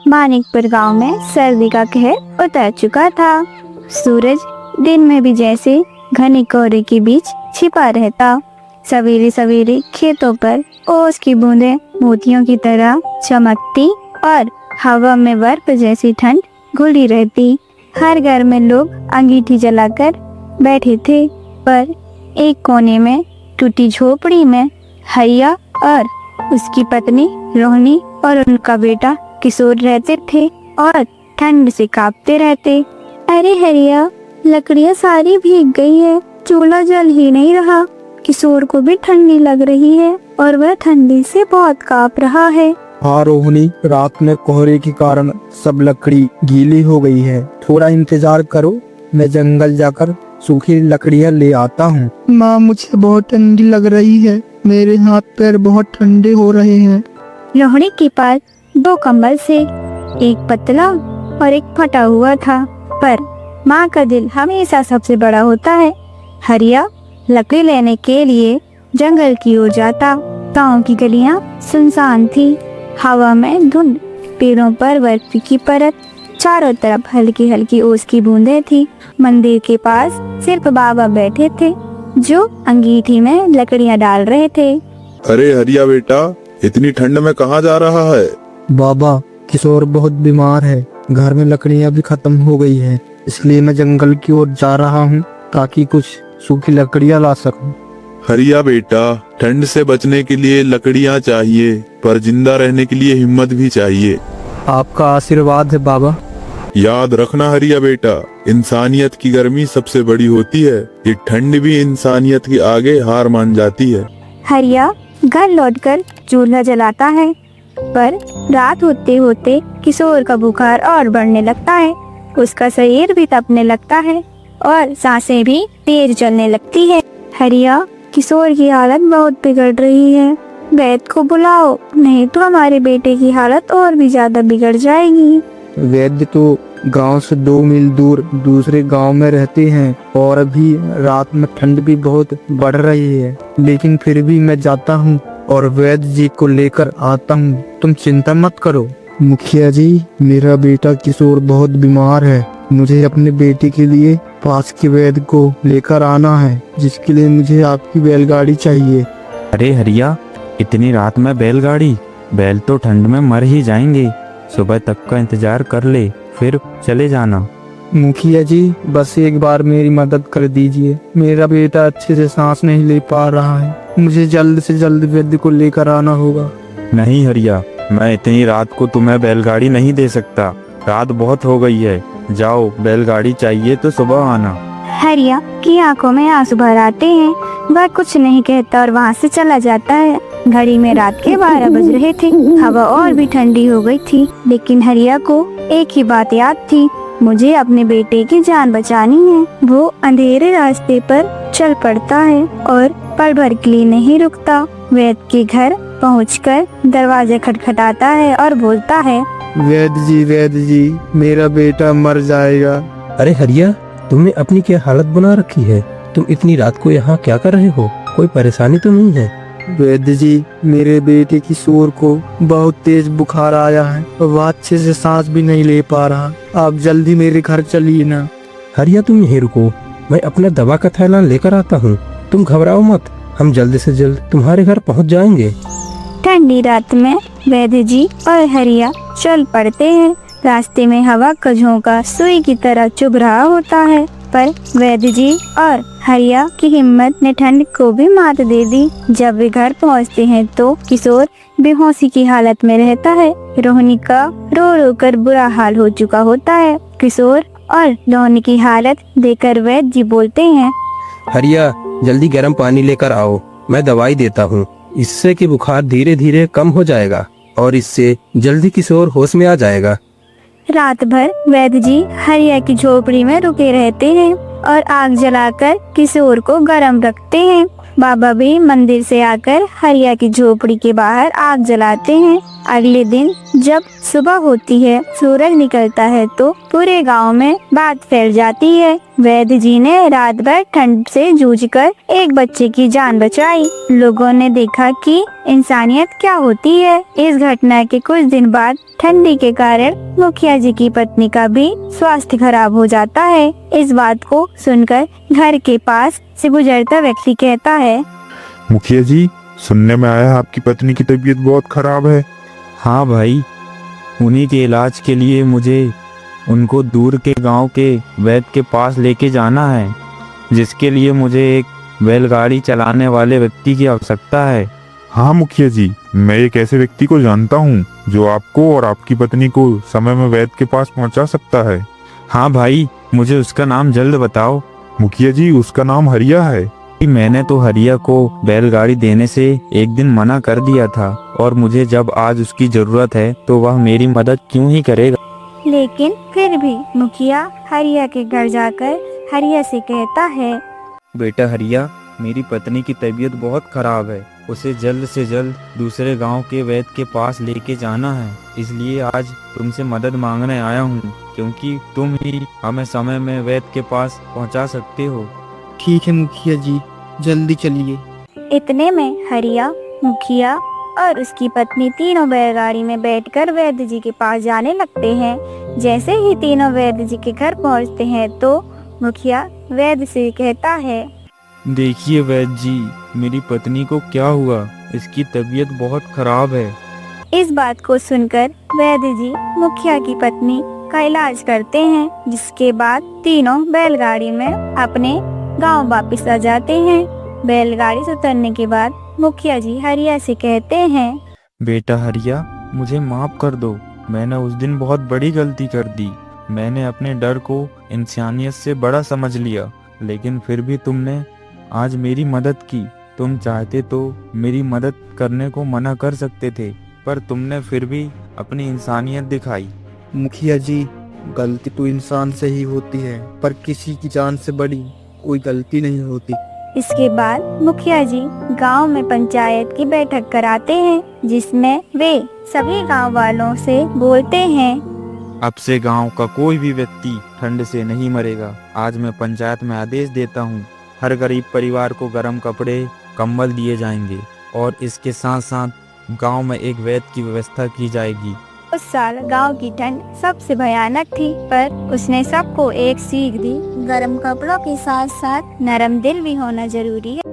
मानिकपुर गांव में सर्दी का कहर उतर चुका था। सूरज दिन में भी जैसे घने कोहरे के बीच छिपा रहता। सवेरे सवेरे खेतों पर ओस की बूंदें मोतियों की तरह चमकती और हवा में बर्फ जैसी ठंड घुली रहती। हर घर में लोग अंगीठी जलाकर बैठे थे, पर एक कोने में टूटी झोपड़ी में हरिया और उसकी पत्नी रोहिणी और उनका बेटा किशोर रहते थे और ठंड से कांपते रहते। अरे हरिया, लकड़ियाँ सारी भीग गई है, चूल्हा जल ही नहीं रहा। किशोर को भी ठंडी लग रही है और वह ठंडी से बहुत कांप रहा है। हाँ रोहिणी, रात में कोहरे के कारण सब लकड़ी गीली हो गई है। थोड़ा इंतजार करो, मैं जंगल जाकर सूखी लकड़ियाँ ले आता हूँ। माँ, मुझे बहुत ठंडी लग रही है, मेरे हाथ पैर बहुत ठंडे हो रहे हैं। रोहिणी के पास 2 कंबल से, एक पतला और एक फटा हुआ था, पर माँ का दिल हमेशा सबसे बड़ा होता है। हरिया लकड़ी लेने के लिए जंगल की ओर जाता। गांव की गलियां सुनसान थी, हवा में धुंध, पेड़ों पर बर्फ की परत, चारों तरफ हल्की हल्की ओस की बूंदें थी। मंदिर के पास सिर्फ बाबा बैठे थे, जो अंगीठी में लकड़ियां डाल रहे थे। अरे हरिया बेटा, इतनी ठंड में कहाँ जा रहा है? बाबा, किशोर बहुत बीमार है, घर में लकड़ियाँ भी खत्म हो गई है, इसलिए मैं जंगल की ओर जा रहा हूँ ताकि कुछ सूखी लकड़ियाँ ला सकूं। हरिया बेटा, ठंड से बचने के लिए लकड़ियाँ चाहिए, पर जिंदा रहने के लिए हिम्मत भी चाहिए। आपका आशीर्वाद है बाबा। याद रखना हरिया बेटा, इंसानियत की गर्मी सबसे बड़ी होती है। ये ठंड भी इंसानियत के आगे हार मान जाती है। हरिया घर लौटकर चूल्हा जलाता है, पर रात होते होते किशोर का बुखार और बढ़ने लगता है। उसका शरीर भी तपने लगता है और सांसें भी तेज चलने लगती है। हरिया, किशोर की हालत बहुत बिगड़ रही है, वैद्य को बुलाओ, नहीं तो हमारे बेटे की हालत और भी ज्यादा बिगड़ जाएगी। वैद्य तो गांव से 2 मील दूर दूसरे गांव में रहते हैं और अभी रात में ठंड भी बहुत बढ़ रही है, लेकिन फिर भी मैं जाता हूँ और वैद्य जी को लेकर आता हूँ। तुम चिंता मत करो। मुखिया जी, मेरा बेटा किशोर बहुत बीमार है, मुझे अपने बेटे के लिए पास के वैद्य को लेकर आना है, जिसके लिए मुझे आपकी बैलगाड़ी चाहिए। अरे हरिया, इतनी रात में बैलगाड़ी? बैल तो ठंड में मर ही जाएंगे। सुबह तक का इंतजार कर ले, फिर चले जाना। मुखिया जी, बस एक बार मेरी मदद कर दीजिए, मेरा बेटा अच्छे से सांस नहीं ले पा रहा है, मुझे जल्द से जल्द वैद्य को लेकर आना होगा। नहीं हरिया, मैं इतनी रात को तुम्हें बैलगाड़ी नहीं दे सकता, रात बहुत हो गई है। जाओ, बैलगाड़ी चाहिए तो सुबह आना। हरिया की आंखों में आंसू भर आते हैं, वह कुछ नहीं कहता और वहाँ से चला जाता है। घड़ी में रात के 12 बज रहे थे, हवा और भी ठंडी हो गई थी, लेकिन हरिया को एक ही बात याद थी, मुझे अपने बेटे की जान बचानी है। वो अंधेरे रास्ते पर चल पड़ता है और पल भर के लिए नहीं रुकता। वैद्य के घर पहुंचकर दरवाजा खटखटाता है और बोलता है, वैद्य जी, मेरा बेटा मर जाएगा। अरे हरिया, तुमने अपनी क्या हालत बना रखी है? तुम इतनी रात को यहाँ क्या कर रहे हो? कोई परेशानी तो नहीं है? वैद्य जी, मेरे बेटे किशोर को बहुत तेज बुखार आया है और वह अच्छे से सांस भी नहीं ले पा रहा। आप जल्दी मेरे घर चलिए ना। हरिया, तुम यहीं रुको, मैं अपना दवा का थैला लेकर आता हूँ। तुम घबराओ मत, हम जल्द से जल्द तुम्हारे घर पहुँच जाएंगे। ठंडी रात में वैद्य जी और हरिया चल पड़ते हैं। रास्ते में हवा का झोंका सुई की तरह चुभ रहा होता है, पर वैद्य जी और हरिया की हिम्मत ने ठंड को भी मात दे दी। जब वे घर पहुंचते हैं तो किशोर बेहोशी की हालत में रहता है। रोहिणी का रो रो कर बुरा हाल हो चुका होता है। किशोर और रोहिणी की हालत देखकर वैद्य जी बोलते हैं, हरिया, जल्दी गर्म पानी लेकर आओ, मैं दवाई देता हूँ। इससे कि बुखार धीरे धीरे कम हो जाएगा और इससे जल्दी किशोर होश में आ जाएगा। रात भर वैद्य जी हरिया की झोपड़ी में रुके रहते हैं और आग जलाकर किशोर को गर्म रखते हैं। बाबा भी मंदिर से आकर हरिया की झोपड़ी के बाहर आग जलाते हैं। अगले दिन जब सुबह होती है, सूरज निकलता है तो पूरे गांव में बात फैल जाती है। वैद्य जी ने रात भर ठंड से जूझकर एक बच्चे की जान बचाई। लोगों ने देखा कि इंसानियत क्या होती है। इस घटना के कुछ दिन बाद ठंडी के कारण मुखिया जी की पत्नी का भी स्वास्थ्य खराब हो जाता है। इस बात को सुनकर घर के पास से गुजरता व्यक्ति कहता है, मुखिया जी, सुनने में आया आपकी पत्नी की तबीयत बहुत खराब है। हाँ भाई, उन्हीं के इलाज के लिए मुझे उनको दूर के गांव के वैद्य के पास लेके जाना है, जिसके लिए मुझे एक बैलगाड़ी चलाने वाले व्यक्ति की आवश्यकता है। हाँ मुखिया जी, मैं एक ऐसे व्यक्ति को जानता हूँ जो आपको और आपकी पत्नी को समय में वैद्य के पास पहुँचा सकता है। हाँ भाई, मुझे उसका नाम जल्द बताओ। मुखिया जी, उसका नाम हरिया है। मैंने तो हरिया को बैलगाड़ी देने से एक दिन मना कर दिया था, और मुझे जब आज उसकी जरूरत है तो वह मेरी मदद क्यों ही करेगा। लेकिन फिर भी मुखिया हरिया के घर जाकर हरिया से कहता है, बेटा हरिया, मेरी पत्नी की तबीयत बहुत खराब है, उसे जल्द से जल्द दूसरे गांव के वैद्य के पास लेके जाना है। इसलिए आज तुमसे मदद मांगने आया हूँ, क्योंकि तुम ही हमें समय में वैद्य के पास पहुँचा सकते हो। ठीक है मुखिया जी, जल्दी चलिए। इतने में हरिया, मुखिया और उसकी पत्नी तीनों बैलगाड़ी में बैठकर वैद्य जी के पास जाने लगते हैं। जैसे ही तीनों वैद्य जी के घर पहुंचते हैं तो मुखिया वैद्य से कहता है, देखिए वैद्य जी, मेरी पत्नी को क्या हुआ, इसकी तबीयत बहुत खराब है। इस बात को सुनकर वैद्य जी मुखिया की पत्नी का इलाज करते हैं, जिसके बाद तीनों बैलगाड़ी में अपने गांव वापस आ जाते हैं। बैलगाड़ी से उतरने के बाद मुखिया जी हरिया से कहते हैं, बेटा हरिया, मुझे माफ कर दो, मैंने उस दिन बहुत बड़ी गलती कर दी। मैंने अपने डर को इंसानियत से बड़ा समझ लिया, लेकिन फिर भी तुमने आज मेरी मदद की। तुम चाहते तो मेरी मदद करने को मना कर सकते थे, पर तुमने फिर भी अपनी इंसानियत दिखाई। मुखिया जी, गलती तो इंसान से ही होती है, पर किसी की जान से बड़ी कोई गलती नहीं होती। इसके बाद मुखिया जी गांव में पंचायत की बैठक कराते हैं, जिसमें वे सभी गांव वालों से बोलते हैं, अब से गांव का कोई भी व्यक्ति ठंड से नहीं मरेगा। आज मैं पंचायत में आदेश देता हूं, हर गरीब परिवार को गर्म कपड़े, कंबल दिए जाएंगे, और इसके साथ साथ गांव में एक वैद्य की व्यवस्था की जाएगी। उस साल गांव की ठंड सबसे भयानक थी, पर उसने सबको एक सीख दी, गर्म कपड़ों के साथ साथ नरम दिल भी होना जरूरी है।